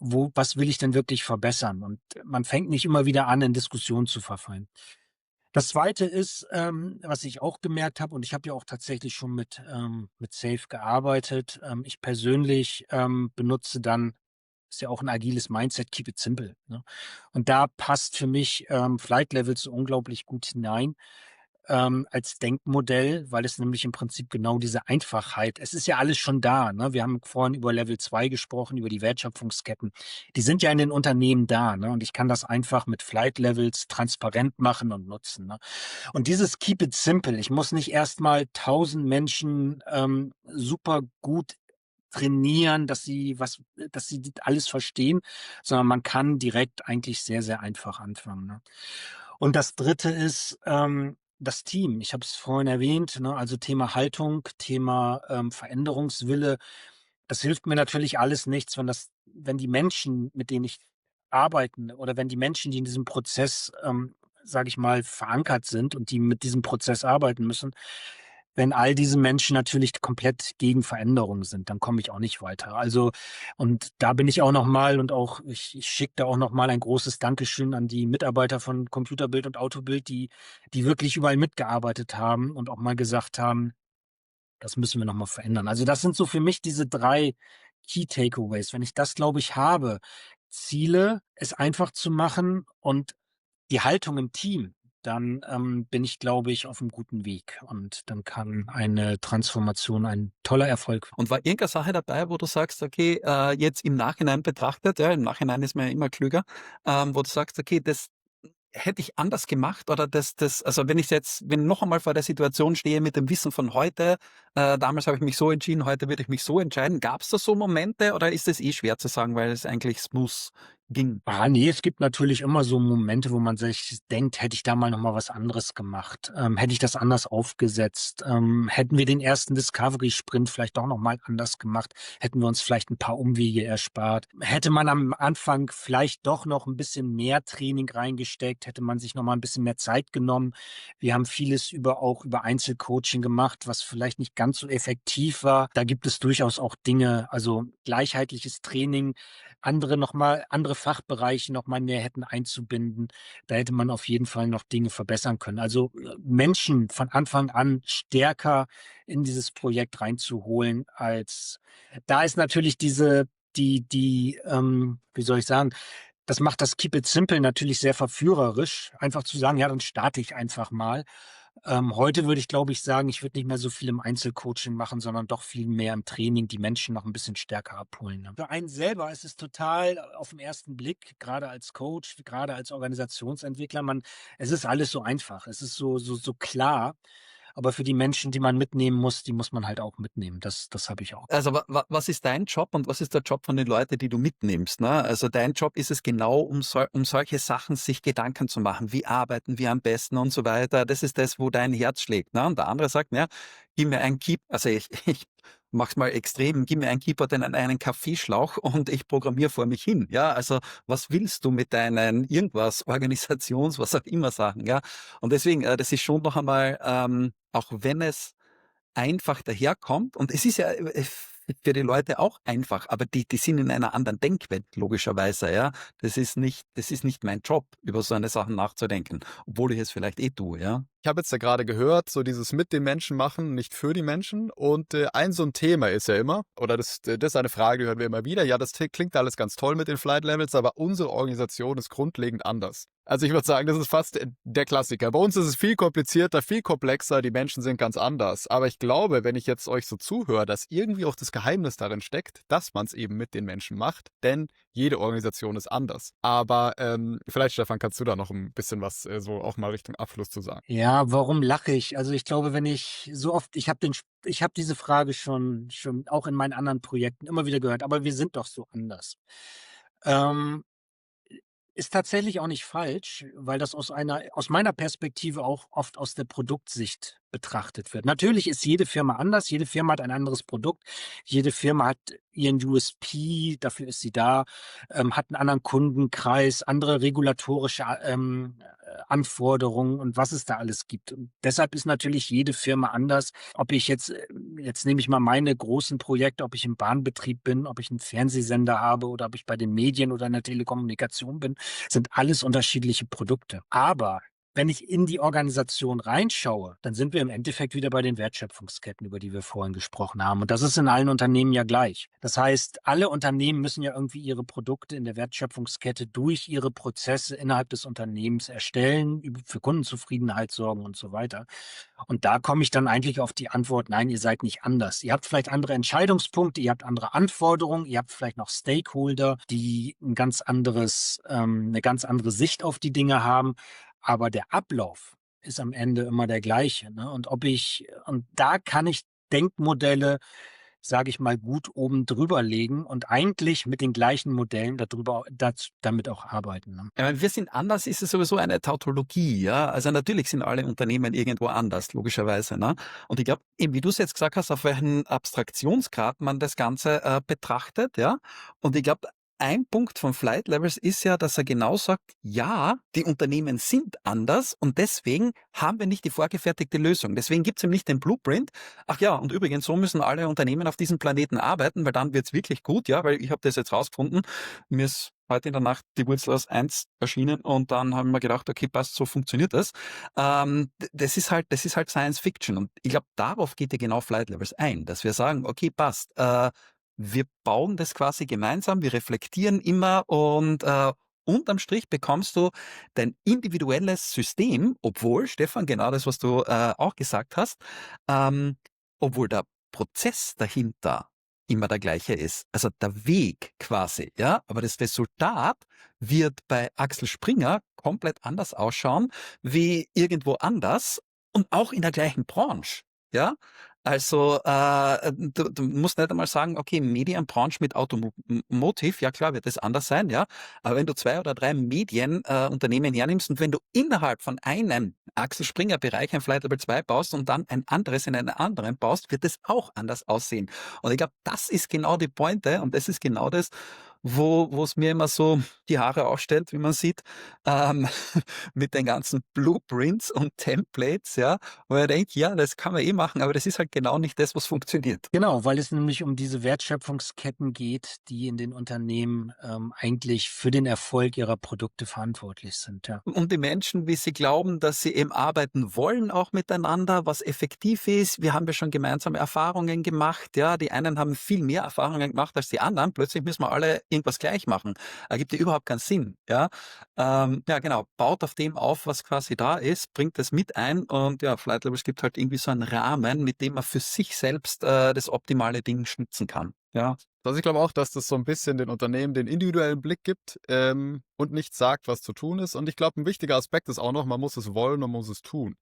Was will ich denn wirklich verbessern? Und man fängt nicht immer wieder an, in Diskussionen zu verfallen. Das Zweite ist, was ich auch gemerkt habe, und ich habe ja auch tatsächlich schon mit Safe gearbeitet. Ich persönlich benutze dann, ist ja auch ein agiles Mindset, keep it simple, ne? Und da passt für mich Flight Levels so unglaublich gut hinein als Denkmodell, weil es nämlich im Prinzip genau diese Einfachheit, es ist ja alles schon da, ne? Wir haben vorhin über Level 2 gesprochen, über die Wertschöpfungsketten. Die sind ja in den Unternehmen da, ne? Und ich kann das einfach mit Flight Levels transparent machen und nutzen, ne? Und dieses Keep it simple, ich muss nicht erstmal 1000 Menschen super gut trainieren, dass sie alles verstehen, sondern man kann direkt eigentlich sehr, sehr einfach anfangen, ne? Und das Dritte ist das Team. Ich habe es vorhin erwähnt, ne? Also Thema Haltung, Thema Veränderungswille. Das hilft mir natürlich alles nichts, wenn die Menschen, mit denen ich arbeiten oder wenn die Menschen, die in diesem Prozess, sage ich mal, verankert sind und die mit diesem Prozess arbeiten müssen, wenn all diese Menschen natürlich komplett gegen Veränderungen sind, dann komme ich auch nicht weiter. Also, und da bin ich auch nochmal und auch, ich schicke da auch nochmal ein großes Dankeschön an die Mitarbeiter von Computerbild und Autobild, die wirklich überall mitgearbeitet haben und auch mal gesagt haben, das müssen wir nochmal verändern. Also das sind so für mich diese 3 Key Takeaways. Wenn ich das, glaube ich, habe, Ziele, es einfach zu machen und die Haltung im Team, dann bin ich, glaube ich, auf einem guten Weg. Und dann kann eine Transformation ein toller Erfolg. Und war irgendeine Sache dabei, wo du sagst, okay, jetzt im Nachhinein betrachtet, ja, im Nachhinein ist man ja immer klüger, wo du sagst, okay, das hätte ich anders gemacht oder also wenn ich noch einmal vor der Situation stehe mit dem Wissen von heute, damals habe ich mich so entschieden, heute würde ich mich so entscheiden. Gab es da so Momente oder ist es schwer zu sagen, weil es eigentlich smooth ging? Ne, es gibt natürlich immer so Momente, wo man sich denkt: „Hätte ich da mal noch mal was anderes gemacht? Hätte ich das anders aufgesetzt? Hätten wir den ersten Discovery-Sprint vielleicht doch noch mal anders gemacht? Hätten wir uns vielleicht ein paar Umwege erspart? Hätte man am Anfang vielleicht doch noch ein bisschen mehr Training reingesteckt? Hätte man sich noch mal ein bisschen mehr Zeit genommen?“ Wir haben vieles auch über Einzelcoaching gemacht, was vielleicht nicht ganz so effektiv war. Da gibt es durchaus auch Dinge, also gleichheitliches Training, andere Fachbereiche noch mal mehr hätten einzubinden. Da hätte man auf jeden Fall noch Dinge verbessern können. Also, Menschen von Anfang an stärker in dieses Projekt reinzuholen als da ist natürlich wie soll ich sagen, das macht das Keep it simple natürlich sehr verführerisch, einfach zu sagen: „Ja, dann starte ich einfach mal.“ Heute würde ich, glaube ich, sagen, ich würde nicht mehr so viel im Einzelcoaching machen, sondern doch viel mehr im Training die Menschen noch ein bisschen stärker abholen, ne? Für einen selber ist es total auf den ersten Blick, gerade als Coach, gerade als Organisationsentwickler, es ist alles so einfach. Es ist so klar, aber für die Menschen, die man mitnehmen muss, die muss man halt auch mitnehmen. Das habe ich auch. Also was ist dein Job und was ist der Job von den Leuten, die du mitnimmst? Ne? Also dein Job ist es genau, um solche Sachen sich Gedanken zu machen. Wie arbeiten wir am besten und so weiter. Das ist das, wo dein Herz schlägt. Ne? Und der andere sagt, ja, gib mir ein also ich mach's mal extrem, gib mir ein Keyboard in einen Kaffeeschlauch und ich programmiere vor mich hin. Ja, also was willst du mit deinen irgendwas, was auch immer Sachen, ja? Und deswegen, das ist schon noch einmal, auch wenn es einfach daherkommt. Und es ist ja für die Leute auch einfach, aber die sind in einer anderen Denkwelt, logischerweise, ja. Das ist nicht mein Job, über so eine Sachen nachzudenken, obwohl ich es vielleicht tue, ja. Ich habe jetzt ja gerade gehört, so dieses mit den Menschen machen, nicht für die Menschen. Und ein so ein Thema ist ja immer, oder das ist eine Frage, die hören wir immer wieder. Ja, das klingt alles ganz toll mit den Flight Levels, aber unsere Organisation ist grundlegend anders. Also ich würde sagen, das ist fast der Klassiker. Bei uns ist es viel komplizierter, viel komplexer, die Menschen sind ganz anders. Aber ich glaube, wenn ich jetzt euch so zuhöre, dass irgendwie auch das Geheimnis darin steckt, dass man es eben mit den Menschen macht, denn jede Organisation ist anders. Aber vielleicht, Stefan, kannst du da noch ein bisschen was so auch mal Richtung Abschluss zu sagen? Ja, warum lache ich? Also, ich glaube, wenn ich so oft ich habe diese Frage schon auch in meinen anderen Projekten immer wieder gehört: „Aber wir sind doch so anders." Ähm, Ist tatsächlich auch nicht falsch, weil das aus meiner Perspektive auch oft aus der Produktsicht betrachtet wird. Natürlich ist jede Firma anders, jede Firma hat ein anderes Produkt, jede Firma hat ihren USP, dafür ist sie da, hat einen anderen Kundenkreis, andere regulatorische, Anforderungen und was es da alles gibt. Und deshalb ist natürlich jede Firma anders. Ob ich jetzt nehme ich mal meine großen Projekte, ob ich im Bahnbetrieb bin, ob ich einen Fernsehsender habe oder ob ich bei den Medien oder in der Telekommunikation bin, sind alles unterschiedliche Produkte. Aber wenn ich in die Organisation reinschaue, dann sind wir im Endeffekt wieder bei den Wertschöpfungsketten, über die wir vorhin gesprochen haben. Und das ist in allen Unternehmen ja gleich. Das heißt, alle Unternehmen müssen ja irgendwie ihre Produkte in der Wertschöpfungskette durch ihre Prozesse innerhalb des Unternehmens erstellen, für Kundenzufriedenheit sorgen und so weiter. Und da komme ich dann eigentlich auf die Antwort, nein, ihr seid nicht anders. Ihr habt vielleicht andere Entscheidungspunkte, ihr habt andere Anforderungen, ihr habt vielleicht noch Stakeholder, die eine ganz andere Sicht auf die Dinge haben. Aber der Ablauf ist am Ende immer der gleiche, ne? Und da kann ich Denkmodelle, sage ich mal, gut oben drüber legen und eigentlich mit den gleichen Modellen damit auch arbeiten, ne? Ja, weil wir sind anders, ist es sowieso eine Tautologie, ja. Also natürlich sind alle Unternehmen irgendwo anders, logischerweise, ne? Und ich glaube, eben wie du es jetzt gesagt hast, auf welchen Abstraktionsgrad man das Ganze betrachtet, ja. Und ich glaube, ein Punkt von Flight Levels ist ja, dass er genau sagt, ja, die Unternehmen sind anders und deswegen haben wir nicht die vorgefertigte Lösung. Deswegen gibt es eben nicht den Blueprint. Ach ja, und übrigens, so müssen alle Unternehmen auf diesem Planeten arbeiten, weil dann wird's wirklich gut, ja, weil ich habe das jetzt rausgefunden. Mir ist heute in der Nacht die Wurzel aus 1 erschienen und dann haben wir gedacht, okay, passt, so funktioniert das. Das ist halt Science Fiction und ich glaube, darauf geht ja genau Flight Levels ein, dass wir sagen, okay, passt, wir bauen das quasi gemeinsam, wir reflektieren immer und unterm Strich bekommst du dein individuelles System, obwohl, Stefan, genau das, was du auch gesagt hast, ähm, obwohl der Prozess dahinter immer der gleiche ist. Also der Weg quasi, ja, aber das Resultat wird bei Axel Springer komplett anders ausschauen wie irgendwo anders und auch in der gleichen Branche, ja. Also du musst nicht einmal sagen, okay, Medienbranche mit Automotive, ja klar wird das anders sein, ja. Aber wenn du 2 oder 3 Medienunternehmen hernimmst und wenn du innerhalb von einem Axel Springer Bereich ein Flight Level 2 baust und dann ein anderes in einen anderen baust, wird das auch anders aussehen. Und ich glaube, das ist genau die Pointe und das ist genau das, wo es mir immer so die Haare aufstellt, wie man sieht, ähm, mit den ganzen Blueprints und Templates, ja, wo ich denke, ja, das kann man machen, aber das ist halt genau nicht das, was funktioniert. Genau, weil es nämlich um diese Wertschöpfungsketten geht, die in den Unternehmen, eigentlich für den Erfolg ihrer Produkte verantwortlich sind, ja. Und die Menschen, wie sie glauben, dass sie eben arbeiten wollen, auch miteinander, was effektiv ist. Wir haben ja schon gemeinsame Erfahrungen gemacht, ja. Die einen haben viel mehr Erfahrungen gemacht als die anderen. Plötzlich müssen wir alle irgendwas gleich machen. Ergibt ja überhaupt keinen Sinn. Ja, ja genau, baut auf dem auf, was quasi da ist, bringt das mit ein und ja, Flight Levels gibt halt irgendwie so einen Rahmen, mit dem man für sich selbst das optimale Ding schnitzen kann. Ja, Also ich glaube auch, dass das so ein bisschen den Unternehmen den individuellen Blick gibt und nicht sagt, was zu tun ist. Und ich glaube, ein wichtiger Aspekt ist auch noch, man muss es wollen und man muss es tun.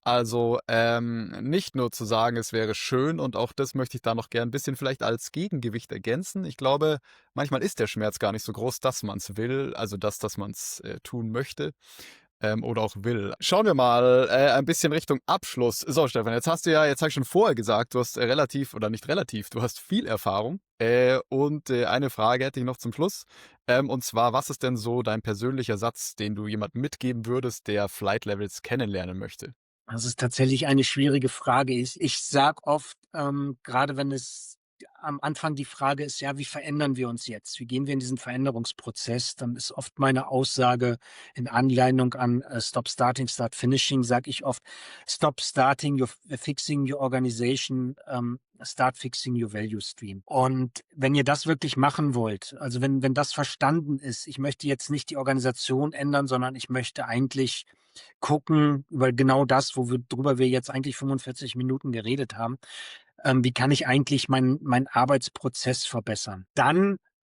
Also nicht nur zu sagen, es wäre schön und auch das möchte ich da noch gern ein bisschen vielleicht als Gegengewicht ergänzen. Ich glaube, manchmal ist der Schmerz gar nicht so groß, dass man es will, also dass man es tun möchte oder auch will. Schauen wir mal ein bisschen Richtung Abschluss. So, Stefan, jetzt habe ich schon vorher gesagt, du hast relativ oder nicht relativ, du hast viel Erfahrung. Und eine Frage hätte ich noch zum Schluss. Und zwar, was ist denn so dein persönlicher Satz, den du jemandem mitgeben würdest, der Flight Levels kennenlernen möchte? Das ist tatsächlich eine schwierige Frage. Ich sage oft, gerade wenn es am Anfang die Frage ist, ja, wie verändern wir uns jetzt? Wie gehen wir in diesen Veränderungsprozess? Dann ist oft meine Aussage in Anlehnung an Stop Starting, Start Finishing, sage ich oft, Stop Starting, you're fixing your organization, Start fixing your value stream. Und wenn ihr das wirklich machen wollt, also wenn das verstanden ist, ich möchte jetzt nicht die Organisation ändern, sondern ich möchte eigentlich gucken über genau das, worüber wir jetzt eigentlich 45 Minuten geredet haben. Wie kann ich eigentlich meinen Arbeitsprozess verbessern? Dann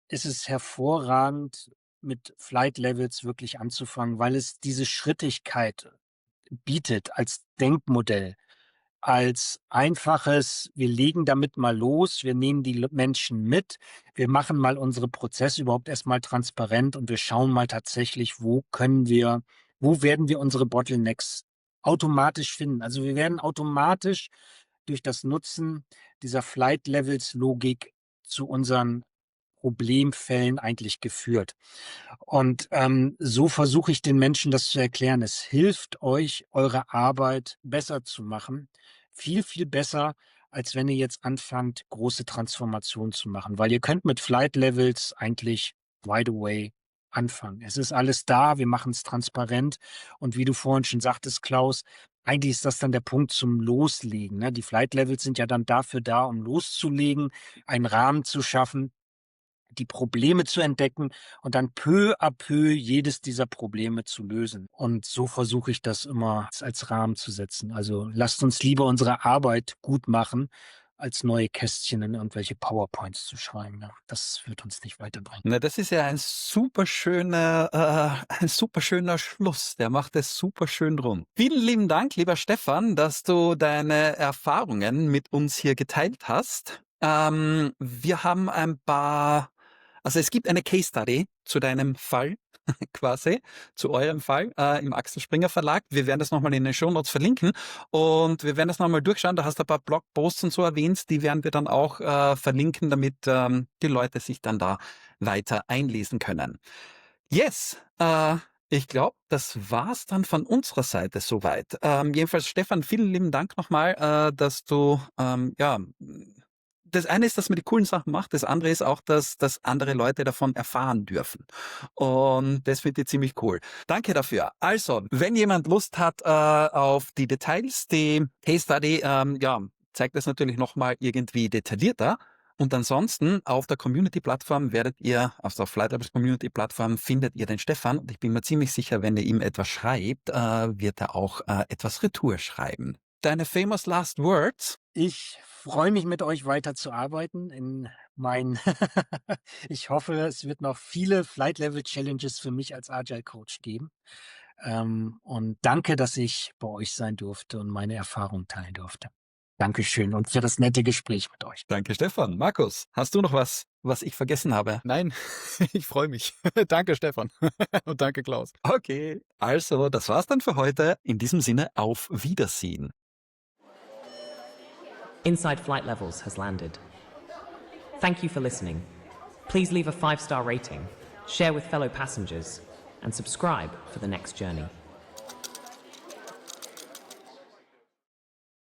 ist es hervorragend, mit Flight Levels wirklich anzufangen, weil es diese Schrittigkeit bietet als Denkmodell, als einfaches, wir legen damit mal los, wir nehmen die Menschen mit, wir machen mal unsere Prozesse überhaupt erstmal transparent und wir schauen mal tatsächlich, wo werden wir unsere Bottlenecks automatisch finden. Also wir werden automatisch durch das Nutzen dieser Flight Levels Logik zu unseren Problemfällen eigentlich geführt. Und so versuche ich den Menschen das zu erklären. Es hilft euch, eure Arbeit besser zu machen. Viel, viel besser, als wenn ihr jetzt anfangt, große Transformationen zu machen. Weil ihr könnt mit Flight Levels eigentlich right away anfangen. Es ist alles da, wir machen es transparent. Und wie du vorhin schon sagtest, Klaus, eigentlich ist das dann der Punkt zum Loslegen. Ne? Die Flight Levels sind ja dann dafür da, um loszulegen, einen Rahmen zu schaffen, die Probleme zu entdecken und dann peu à peu jedes dieser Probleme zu lösen. Und so versuche ich das immer als Rahmen zu setzen. Also lasst uns lieber unsere Arbeit gut machen, als neue Kästchen in irgendwelche PowerPoints zu schreiben. Ja, das wird uns nicht weiterbringen. na, das ist ja ein super schöner Schluss. Der macht es super schön rund. Vielen lieben Dank, lieber Stefan, dass du deine Erfahrungen mit uns hier geteilt hast. Wir haben ein paar, also es gibt eine Case Study zu deinem Fall quasi, zu eurem Fall im Axel Springer Verlag. Wir werden das nochmal in den Shownotes verlinken und wir werden das nochmal durchschauen. Da hast du ein paar Blogposts und so erwähnt, die werden wir dann auch verlinken, damit die Leute sich dann da weiter einlesen können. Yes, ich glaube, das war's dann von unserer Seite soweit. Jedenfalls, Stefan, vielen lieben Dank nochmal, dass du das eine ist, dass man die coolen Sachen macht, das andere ist auch, dass andere Leute davon erfahren dürfen. Und das finde ich ziemlich cool. Danke dafür. Also, wenn jemand Lust hat auf die Details, die Case Study zeigt das natürlich nochmal irgendwie detaillierter. Und ansonsten auf der Community-Plattform auf der Flight Levels Community-Plattform findet ihr den Stefan. Und ich bin mir ziemlich sicher, wenn ihr ihm etwas schreibt, wird er auch etwas Retour schreiben. Deine famous last words? Ich freue mich, mit euch weiterzuarbeiten ich hoffe, es wird noch viele Flight Level Challenges für mich als Agile Coach geben. Und danke, dass ich bei euch sein durfte und meine Erfahrungen teilen durfte. Dankeschön und für das nette Gespräch mit euch. Danke, Stefan. Markus, hast du noch was ich vergessen habe? Nein, ich freue mich. Danke, Stefan. Und danke, Klaus. Okay, also das war's dann für heute. In diesem Sinne, auf Wiedersehen. Inside Flight Levels has landed. Thank you for listening. Please leave a 5-star rating, share with fellow passengers, and subscribe for the next journey.